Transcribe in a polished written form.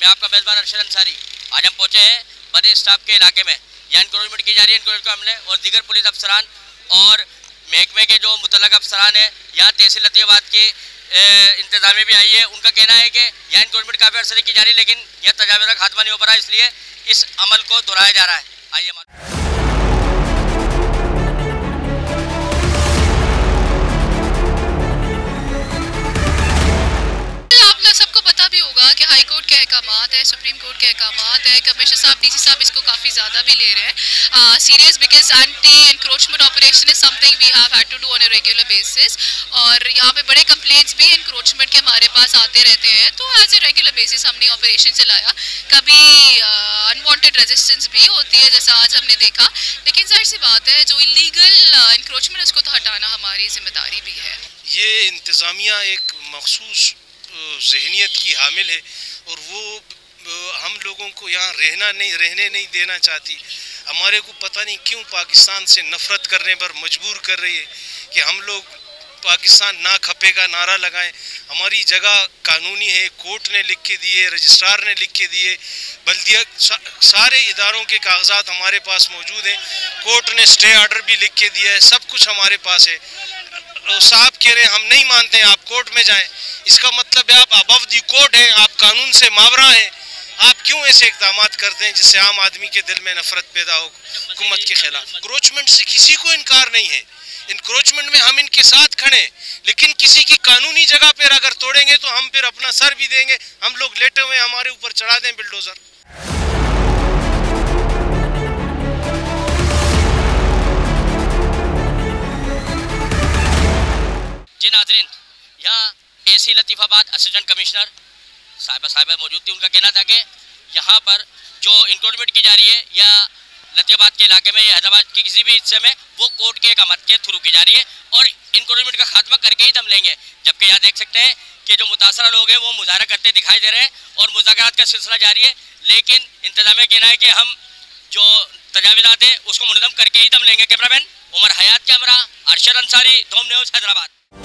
आपका मेज़बान अरशद अंसारी। आज हम पहुंचे हैं बड़ी स्टाफ के इलाके में। यहाँ इंक्रोचमेंट की जा रही है। इंक्रोचमेंट को हमने और दीगर पुलिस अफसरान और महकमे के जो मुतल्लक अफसरान हैं, यहाँ तहसील लतीफ़ाबाद की इंतजामिया भी आई है। उनका कहना है कि यहाँ इंक्रोचमेंट काफ़ी अर्से से की जा रही है, लेकिन यह तजावीज़ का खात्मा नहीं हो पा रहा है, इसलिए इस अमल को दोहराया जा रहा है। आइए सबको पता भी होगा कि हाई कोर्ट के अहकामात है, सुप्रीम कोर्ट के अहकामात है, कमिश्नर साहब, डीसी साहब इसको काफ़ी ज़्यादा भी ले रहे हैं serious, because anti encroachment operation is something we have had to do on a regular basis. और यहाँ पे बड़े कंप्लेंट्स भी इंक्रोचमेंट के हमारे पास आते रहते हैं, तो एज ए रेगुलर बेसिस हमने ऑपरेशन चलाया। कभी अनवांटेड रेजिस्टेंस भी होती है, जैसा आज हमने देखा, लेकिन जाहिर सी बात है जो इलीगल इंक्रोचमेंट उसको तो हटाना हमारी जिम्मेदारी भी है। ये इंतज़ामिया एक मखसूस ज़हनियत की हामिल है और वो हम लोगों को यहाँ रहने नहीं देना चाहती। हमारे को पता नहीं क्यों पाकिस्तान से नफ़रत करने पर मजबूर कर रही है कि हम लोग पाकिस्तान ना खपेगा नारा लगाएं। हमारी जगह कानूनी है, कोर्ट ने लिख के दिए, रजिस्ट्रार ने लिख के दिए, बल्दिया सारे इदारों के कागजात हमारे पास मौजूद हैं, कोर्ट ने स्टे ऑर्डर भी लिख के दिया है, सब कुछ हमारे पास है। साहब कह रहे हैं हम नहीं मानते हैं, आप कोर्ट में जाएं। इसका मतलब है आप अबव दी कोर्ट हैं, आप कानून से मावरा हैं। आप क्यों ऐसे इक़दाम करते हैं जिससे आम आदमी के दिल में नफरत पैदा हो हुकूमत के खिलाफ? इंक्रोचमेंट से किसी को इनकार नहीं है, इंक्रोचमेंट में हम इनके साथ खड़े, लेकिन किसी की कानूनी जगह पर अगर तोड़ेंगे तो हम फिर अपना सर भी देंगे। हम लोग लेटे हुए हमारे ऊपर चढ़ा दें बिल्डोजर। जी नाज़रीन, यहाँ तहसील लतीफ़ाबाद असिस्टेंट कमिश्नर साहिबा मौजूद थी। उनका कहना था कि यहाँ पर जो इंक्रोचमेंट की जा रही है या लतीफ़ाबाद के इलाके में या हैदराबाद के किसी भी हिस्से में, वो कोर्ट के अहकामात के थ्रू की जा रही है और इंक्रोचमेंट का खात्मा करके ही दम लेंगे। जबकि यहाँ देख सकते हैं कि जो मुतासरा लोग हैं वो मुजाहरा करते दिखाई दे रहे हैं और मुज़ाकरात का सिलसिला जारी है, लेकिन इंतजामिया कहना है कि हम जो तजावीज़ात है उसको मुनज़्ज़म करके ही दम लेंगे। कैमरामैन उमर हयात कैमरा अरशद अंसारी, धूम न्यूज़, हैदराबाद।